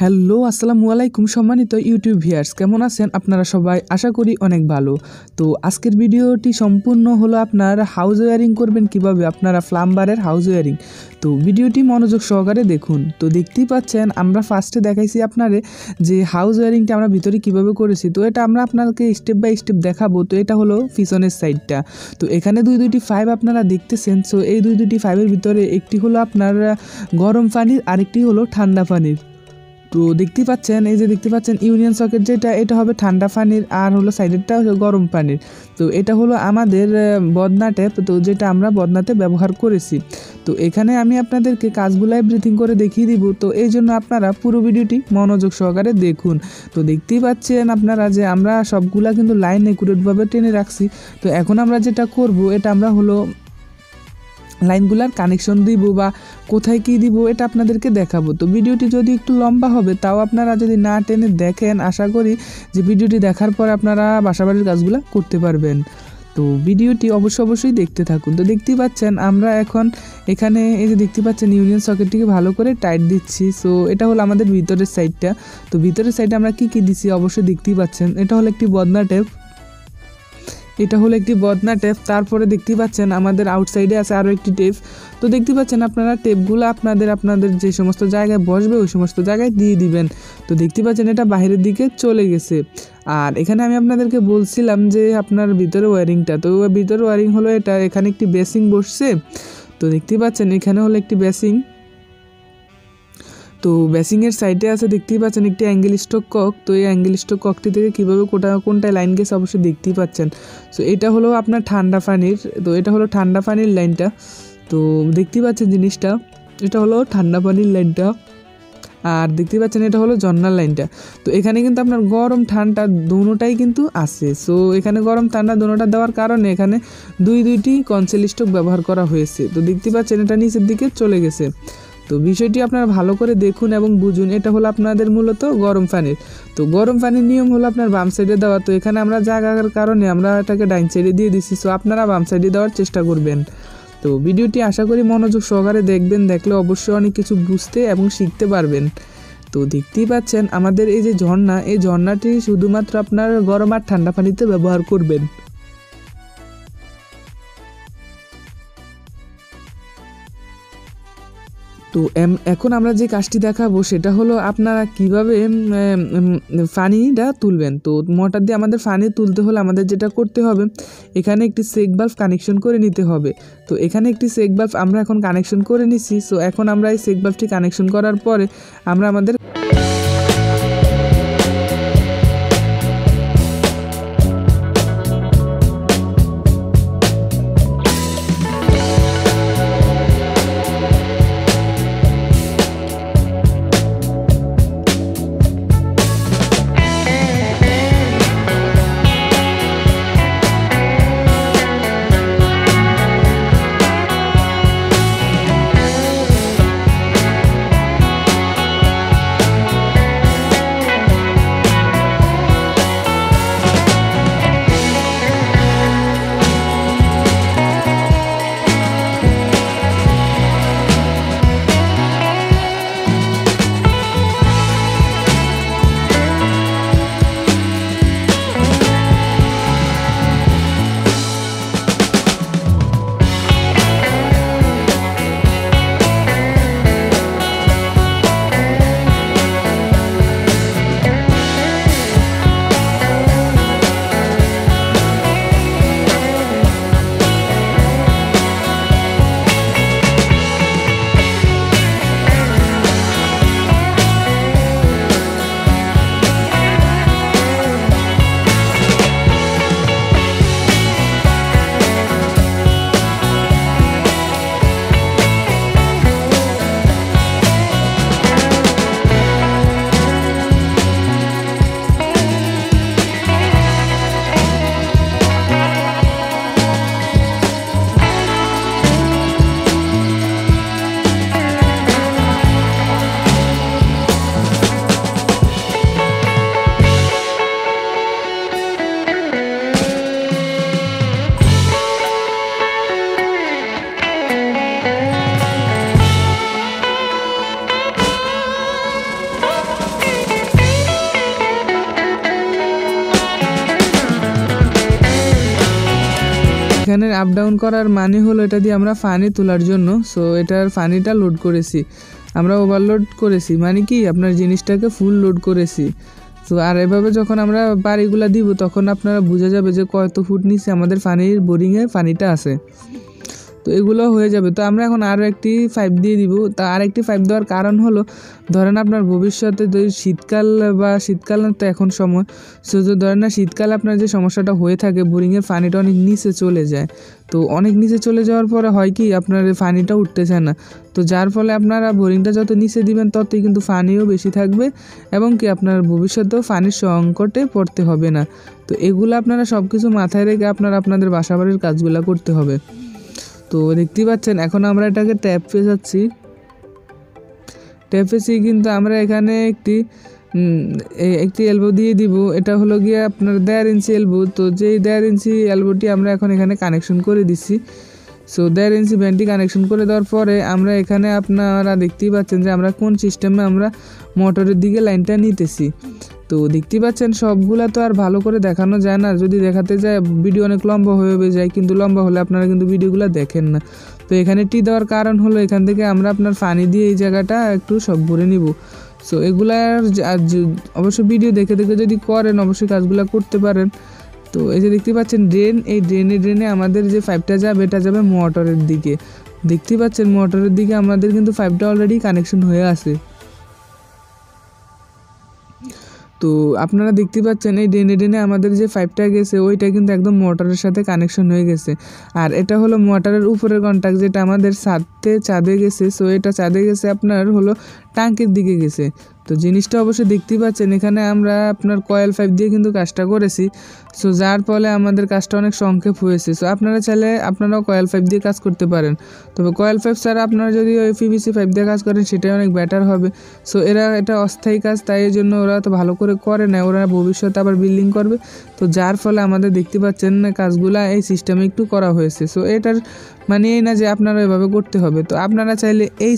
Hello আসসালামু আলাইকুম সম্মানিত ইউটিউব ভিউয়ার্স, কেমন আছেন আপনারা সবাই? আশা করি অনেক ভালো। তো আজকের ভিডিওটি সম্পূর্ণ হলো আপনার হাউস ওয়্যারিং করবেন কিভাবে, আপনারা প্লাম্বারের হাউস ওয়্যারিং। তো ভিডিওটি মনোযোগ সহকারে দেখুন। তো দেখতেই পাচ্ছেন আমরা ফার্স্টে দেখাইছি আপনারে যে হাউস ওয়্যারিংটা আমরা ভিতরে কিভাবে করেছি। তো এটা আমরা আপনাকে স্টেপ বাই স্টেপ দেখাবো। তো এটা হলো পিছনের সাইডটা। তো এখানে দুইটি পাইপ আপনারা দেখতেছেন। সো এই দুইটি পাইপের ভিতরে একটি হলো আপনার গরম পানির, আরেকটি হলো ঠান্ডা পানির। তো দেখতে পাচ্ছেন, এই যে দেখতে পাচ্ছেন ইউনিয়ন সকেট যেটা, এটা হবে ঠান্ডা পানির, আর হলো সাইডেরটা গরম পানির। তো এটা হলো আমাদের বদনা ট্যাপ, তো যেটা আমরা বদনাতে ব্যবহার করেছি। তো এখানে আমি আপনাদেরকে কাজগুলো এভরিথিং করে দেখিয়ে দিব। তো এই জন্য আপনারা পুরো ভিডিওটি মনোযোগ সহকারে দেখুন। তো দেখতেই পাচ্ছেন আপনারা যে আমরা সবগুলা কিন্তু লাইন একুরেটভাবে টেনে রাখছি। তো এখন আমরা যেটা করব, এটা আমরা হলো লাইনগুলার কানেকশন দিব বা কোথায় কী দিব এটা আপনাদেরকে দেখাবো। তো ভিডিওটি যদি একটু লম্বা হবে, তাও আপনারা যদি না টেনে দেখেন, আশা করি যে ভিডিওটি দেখার পর আপনারা বাসাবাড়ির কাজগুলো করতে পারবেন। তো ভিডিওটি অবশ্যই দেখতে থাকুন। তো দেখতেই পাচ্ছেন আমরা এখন এখানে এই যে দেখতে পাচ্ছেন ইউনিয়ন সকেটটিকে ভালো করে টাইট দিচ্ছি। সো এটা হলো আমাদের ভিতরের সাইডটা। তো ভিতরের সাইডে আমরা কী দিচ্ছি অবশ্যই দেখতেই পাচ্ছেন। এটা হলো একটি বদনা টেপ, এটা হলো একটি বদনা টেপ। তারপরে দেখতে পাচ্ছেন আমাদের আউটসাইডে আছে আরও একটি টেপ। তো দেখতে পাচ্ছেন আপনারা টেপগুলো আপনাদের যে সমস্ত জায়গায় বসবে ওই সমস্ত জায়গায় দিয়ে দিবেন। তো দেখতে পাচ্ছেন এটা বাইরের দিকে চলে গেছে। আর এখানে আমি আপনাদেরকে বলছিলাম যে আপনার ভিতরে ওয়্যারিংটা, তো ভিতরে ওয়্যারিং হলো এটা। এখানে একটি বেসিং বসছে। তো দেখতে পাচ্ছেন এখানে হলো একটি বেসিং। তো বেসিংয়ের সাইডে আছে দেখতেই পাচ্ছেন একটি অ্যাঙ্গেল স্টক কক। তো এই অ্যাঙ্গেল স্টক ককটি থেকে কীভাবে কোনটায় লাইন গেছে অবশ্যই দেখতেই পাচ্ছেন। সো এটা হলো আপনার ঠান্ডা পানির, তো এটা হলো ঠান্ডা পানির লাইনটা। তো দেখতেই পাচ্ছেন জিনিসটা, এটা হলো ঠান্ডা পানির লাইনটা। আর দেখতেই পাচ্ছেন এটা হলো ঝর্নার লাইনটা। তো এখানে কিন্তু আপনার গরম ঠান্ডা দুটোটাই কিন্তু আছে। সো এখানে গরম ঠান্ডা দুটোটা দেওয়ার কারণে এখানে দুইটি কনসেল স্টক ব্যবহার করা হয়েছে। তো দেখতে পাচ্ছেন এটা নিচের দিকে চলে গেছে। তো বিষয়টি আপনারা ভালো করে দেখুন এবং বুঝুন। এটা হলো আপনাদের মূলত গরম পানির। তো গরম পানির নিয়ম হলো আপনার বাম সাইডে দেওয়া। তো এখানে আমরা জায়গার কারণে আমরা এটাকে ডাইন সাইডে দিয়ে দিচ্ছি। সো আপনারা বাম সাইডে দেওয়ার চেষ্টা করবেন। তো ভিডিওটি আশা করি মনোযোগ সহকারে দেখবেন, দেখলে অবশ্যই অনেক কিছু বুঝতে এবং শিখতে পারবেন। তো দেখতেই পাচ্ছেন আমাদের এই যে ঝর্ণা, এই ঝর্ণাটি শুধুমাত্র আপনার গরম আর ঠান্ডা পানিতে ব্যবহার করবেন। তো এখন আমরা যে কাজটি দেখাবো সেটা হলো আপনারা কিভাবে পানিটা তুলবেন। তো মোটর দিয়ে আমাদের পানি তুলতে হলে আমাদের যেটা করতে হবে, এখানে একটি চেক ভালভ কানেকশন করে নিতে হবে। তো এখানে একটি চেক ভালভ আমরা এখন কানেকশন করে নিছি। সো এখন আমরা এই চেক ভালভটি কানেকশন করার পরে আমরা আমাদের আপ ডাউন করার মানে হলো এটা দিয়ে আমরা পানি তোলার জন্য। সো এটার পানিটা লোড করেছি, আমরা ওভারলোড করেছি, মানে কি আপনার জিনিসটাকে ফুল লোড করেছি। তো আর এভাবে যখন আমরা বাড়িগুলো দিব তখন আপনারা বোঝা যাবে যে কত ফুট নিচে আমাদের পানির বোরিংয়ে পানিটা আছে। তো এগুলো হয়ে যাবে। তো আমরা এখন আরও একটি পাইপ দিয়ে দিব। তা আরেকটি পাইপ দেওয়ার কারণ হলো ধরেন আপনার ভবিষ্যতে যদি শীতকাল তো এখন সময়, সো ধরেন না শীতকালে আপনার যে সমস্যাটা হয়ে থাকে বোরিংয়ের পানিটা অনেক নিচে চলে যায়। তো অনেক নিচে চলে যাওয়ার পরে হয় কি আপনার পানিটা উঠতেছে না। তো যার ফলে আপনারা বোরিংটা যত নিচে দিবেন ততই কিন্তু পানিও বেশি থাকবে এবং কি আপনার ভবিষ্যতেও পানির সংকটে পড়তে হবে না। তো এগুলো আপনারা সব কিছু মাথায় রেখে আপনাদের বাসাবাড়ির কাজগুলো করতে হবে। তো দেখতেই পাচ্ছেন এখন আমরা এটাকে ট্যাপ পেঁচাচ্ছি, ট্যাপ পেঁচিয়ে কিন্তু আমরা এখানে একটি এলবো দিয়ে দিব। এটা হলো গিয়ে আপনার 1.5 ইঞ্চি এলবো। তো যেই 1.5 ইঞ্চি এলবোটি আমরা এখন এখানে কানেকশন করে দিচ্ছি। সো 1.5 ইঞ্চি ব্যান্ডটি কানেকশন করে দেওয়ার পরে আমরা এখানে আপনারা দেখতেই পাচ্ছেন যে আমরা কোন সিস্টেমে আমরা মোটরের দিকে লাইনটা নিতেছি। তো দেখতেই পাচ্ছেন সবগুলা তো আর ভালো করে দেখানো যায় না, যদি দেখাতে যায় ভিডিও অনেক লম্বা হয়ে যায়, কিন্তু লম্বা হলে আপনারা কিন্তু ভিডিওগুলো দেখেন না। তো এখানে টি দেওয়ার কারণ হলো এখান থেকে আমরা আপনার পানি দিয়ে এই জায়গাটা একটু সব ভরে নিব। সো এগুলার অবশ্যই ভিডিও দেখে যদি করেন অবশ্যই কাজগুলো করতে পারেন। তো এই যে দেখতে পাচ্ছেন ড্রেন, এই ড্রেনে আমাদের যে পাইপটা যাবে এটা যাবে মোটরের দিকে। দেখতে পাচ্ছেন মোটরের দিকে আমাদের কিন্তু পাইপটা অলরেডি কানেকশন হয়ে আছে। তো আপনারা দেখতে পাচ্ছেন এই ড্রেনে আমাদের যে পাইপটা গেছে ওইটা কিন্তু একদম মোটরের সাথে কানেকশন হয়ে গেছে। আর এটা হলো মোটরের উপরের কন্ট্যাক্ট যেটা আমাদের ছাদে গেছে। সো এটা ছাদে গেছে আপনার হলো ট্যাঙ্কের দিকে গেছে। তো জিনিসটা অবশ্যই দেখতেই পাচ্ছেন এখানে আমরা আপনার কয়েল পাইপ দিয়ে কিন্তু কাজটা করেছি। সো যার ফলে আমাদের কাজটা অনেক সংক্ষেপ হয়েছে। সো আপনারা চাইলে আপনারাও কয়েল পাইপ দিয়ে কাজ করতে পারেন, তবে কয়েল পাইপ ছাড়া আপনারা যদি ওই পিভিসি পাইপ দিয়ে কাজ করেন সেটাই অনেক বেটার হবে। সো এটা অস্থায়ী কাজ, তাই এই জন্য ওরা তো ভালো করে করে না, ওরা ভবিষ্যতে আবার বিল্ডিং করবে। তো যার ফলে আমাদের দেখতে পাচ্ছেন কাজগুলা এই সিস্টেমে একটু করা হয়েছে। সো এটার মানে এই না যে আপনারা এভাবে করতে হবে। তো আপনারা চাইলে এই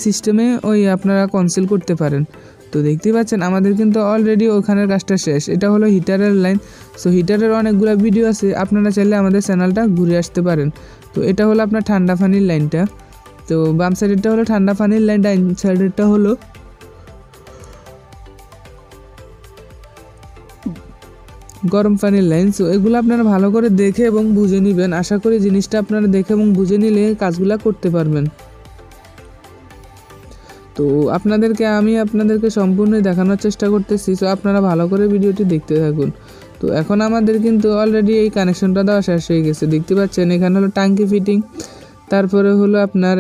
সিস্টেমে ওই আপনারা কনসিল করতে পারেন। তো দেখতেই পাচ্ছেন আমাদের কিন্তু অলরেডি ওখানের কাজটা শেষ। এটা হলো হিটারের লাইন। সো হিটারের অনেকগুলো ভিডিও আছে, আপনারা চাইলে আমাদের চ্যানেলটা ঘুরে আসতে পারেন। তো এটা হলো আপনার ঠান্ডা পানির লাইনটা। তো বাম সাইডেরটা হলো ঠান্ডা পানির লাইন, ডাইন সাইডেরটা হলো গরম পানির লাইন। সো এগুলো আপনারা ভালো করে দেখে এবং বুঝে নেবেন। আশা করি জিনিসটা আপনারা দেখে এবং বুঝে নিলে কাজগুলো করতে পারবেন। তো আমি আপনাদেরকে সম্পূর্ণই দেখানোর চেষ্টা করতেছি। সো আপনারা ভালো করে ভিডিওটি দেখতে থাকুন। তো এখন আমাদের কিন্তু অলরেডি এই কানেকশনটা দেওয়া শেষ হয়ে গেছে। দেখতে পাচ্ছেন এখানে হলো টাঙ্কি ফিটিং, তারপরে হলো আপনার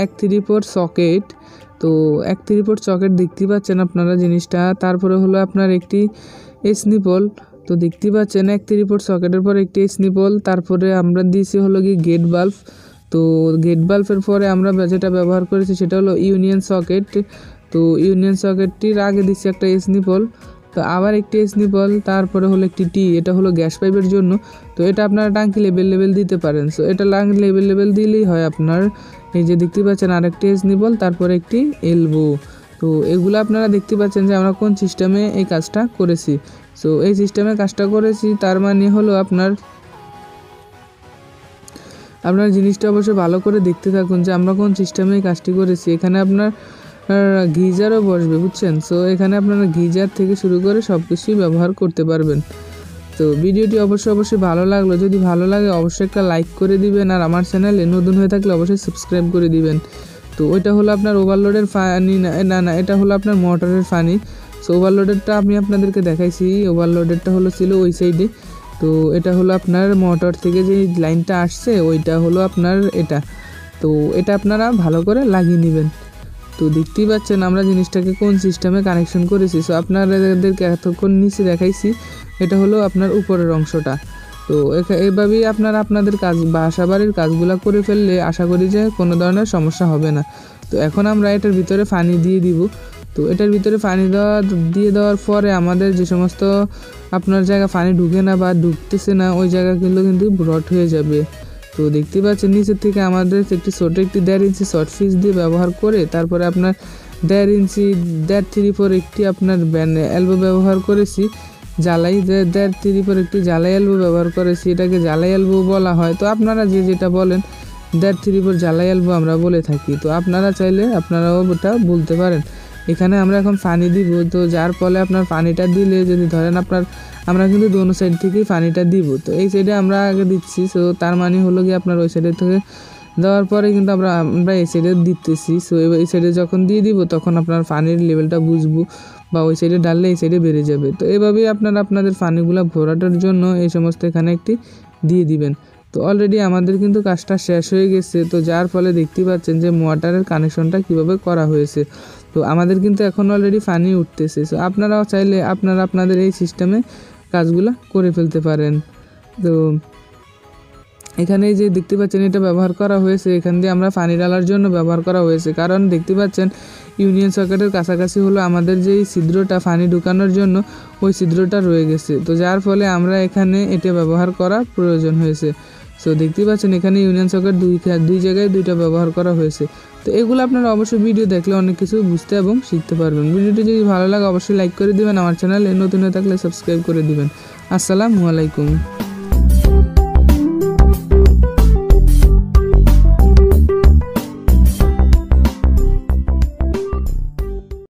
এক 3-4 সকেট। তো 1-3 সকেট দেখতে পাচ্ছেন আপনারা জিনিসটা। তারপরে হলো আপনার একটি স্নিপল। তো দেখতে পাচ্ছেন 1-3 সকেটের পর একটি স্নিপল। তারপরে আমরা দিয়েছি হলো কি গেট বাল্ব। তো গেট বাল্বের পরে আমরা যেটা ব্যবহার করেছি সেটা হলো ইউনিয়ন সকেট। তো ইউনিয়ন সকেটটির আগে দিচ্ছি একটা স্নিপল, তো আবার একটি স্নিপল, তারপরে হলো একটি টি, এটা হলো গ্যাস পাইপের জন্য। তো এটা আপনারা টাঙ্কি লেভেল দিতে পারেন। সো এটা লেভেল দিলেই হয় আপনার। এই যে দেখতে পাচ্ছেন আরেকটি স্নিপল, তারপরে একটি এলবো। তো এগুলো আপনারা দেখতে পাচ্ছেন যে আমরা কোন সিস্টেমে এই কাজটা করেছি। সো এই সিস্টেমে কাজটা করেছি, তার মানে হলো আপনার জিনিসটা অবশ্যই ভালো করে দেখতে থাকুন যে আমরা কোন সিস্টেমে কাজটি করেছি। এখানে আপনার গিজারও বসবে, বুঝছেন। সো এখানে আপনারা গিজার থেকে শুরু করে সব কিছুই ব্যবহার করতে পারবেন। তো ভিডিওটি অবশ্যই ভালো লাগলো, যদি ভালো লাগে অবশ্যই একটা লাইক করে দিবেন, আর আমার চ্যানেলে নতুন হয়ে থাকলে অবশ্যই সাবস্ক্রাইব করে দিবেন। তো ওইটা হলো আপনার ওভারলোডের পানি, না এটা হলো আপনার মোটরের পানি। সো ওভারলোডেরটা আমি আপনাদেরকে দেখাইছি, ওভারলোডেরটা ছিল ওই সাইডে। তো এটা হলো আপনার মোটর থেকে যে লাইনটা আসছে ওইটা হলো আপনার এটা। তো এটা আপনারা ভালো করে লাগিয়ে নেবেন। তো দেখতেই পাচ্ছেন আমরা জিনিসটাকে কোন সিস্টেমে কানেকশন করেছি। সো আপনাদেরকে এতক্ষণ নিচে দেখাইছি, এটা হলো আপনার উপরের অংশটা। তো এইভাবেই আপনারা আপনাদের বাসাবাড়ির কাজগুলো করে ফেললে আশা করি যে কোনো ধরনের সমস্যা হবে না। তো এখন আমরা এটার ভিতরে পানি দিয়ে দিব। তো এটার ভিতরে পানি দিয়ে দেওয়ার পরে আমাদের যে সমস্ত আপনার জায়গা পানি ঢুকে না বা ঢুকতেছে না ওই জায়গাগুলো কিন্তু ব্রড হয়ে যাবে। তো দেখতে পাচ্ছেন নিচের থেকে আমাদের একটি 1.5 ইঞ্চি শর্ট ফিস দিয়ে ব্যবহার করে, তারপরে আপনার 1.5 ইঞ্চি 1.5-3-4 একটি আপনার এলবো ব্যবহার করেছি। জ্বালাই, যে দেড় ত্রিপের একটি জ্বালাই এলবো ব্যবহার করেছি, এটাকে জ্বালাই এলবো বলা হয়। তো আপনারা যে যেটা বলেন, দেড় ত্রিপের জ্বালাই এলবো আমরা বলে থাকি। তো আপনারা চাইলে আপনারাও ওটা বলতে পারেন। এখানে আমরা এখন পানি দিব, তো যার ফলে আপনার পানিটা দিলে যদি ধরেন আমরা কিন্তু দোনো সাইড থেকেই পানিটা দিব। তো এই সাইডে আমরা আগে দিচ্ছি, তো তার মানে হলো কি আপনার ওই সাইডে থেকে দেওয়ার পরে কিন্তু আমরা এই সাইডে দিতেছি। সো এই সাইডে যখন দিয়ে দিব তখন আপনার পানির লেভেলটা বুঝবো, বা ওই সাইডে ডাললে এই সাইডে বেড়ে যাবে। তো এভাবেই আপনারা আপনাদের পানিগুলো ভরাটার জন্য এই সমস্ত এখানে একটি দিয়ে দিবেন। তো অলরেডি আমাদের কিন্তু কাজটা শেষ হয়ে গেছে। তো যার ফলে দেখতে পাচ্ছেন যে মোটরের কানেকশনটা কিভাবে করা হয়েছে। তো আমাদের কিন্তু এখন অলরেডি পানি উঠতেছে। সো আপনারাও চাইলে আপনারা আপনাদের এই সিস্টেমে কাজগুলো করে ফেলতে পারেন। তো এখানে যে দেখতে পাচ্ছেন এটা ব্যবহার করা হয়েছে, এখান দিয়ে আমরা পানি ঢালার জন্য ব্যবহার করা হয়েছে। কারণ দেখতে পাচ্ছেন ইউনিয়ন সকেটের কাছাকাছি হলো আমাদের যেই ছিদ্রটা পানি ঢুকানোর জন্য, ওই ছিদ্রটা রয়ে গেছে। তো যার ফলে আমরা এখানে এটা ব্যবহার করা প্রয়োজন হয়েছে। সো দেখতে পাচ্ছেন এখানে ইউনিয়ন সকেট দুই জায়গায় দুইটা ব্যবহার করা হয়েছে। তো এগুলো আপনারা অবশ্যই ভিডিও দেখলে অনেক কিছু বুঝতে এবং শিখতে পারবেন। ভিডিওটি যদি ভালো লাগে অবশ্যই লাইক করে দিবেন, আমার চ্যানেলে নতুন হয়ে থাকলে সাবস্ক্রাইব করে দিবেন। আসসালামু আলাইকুম।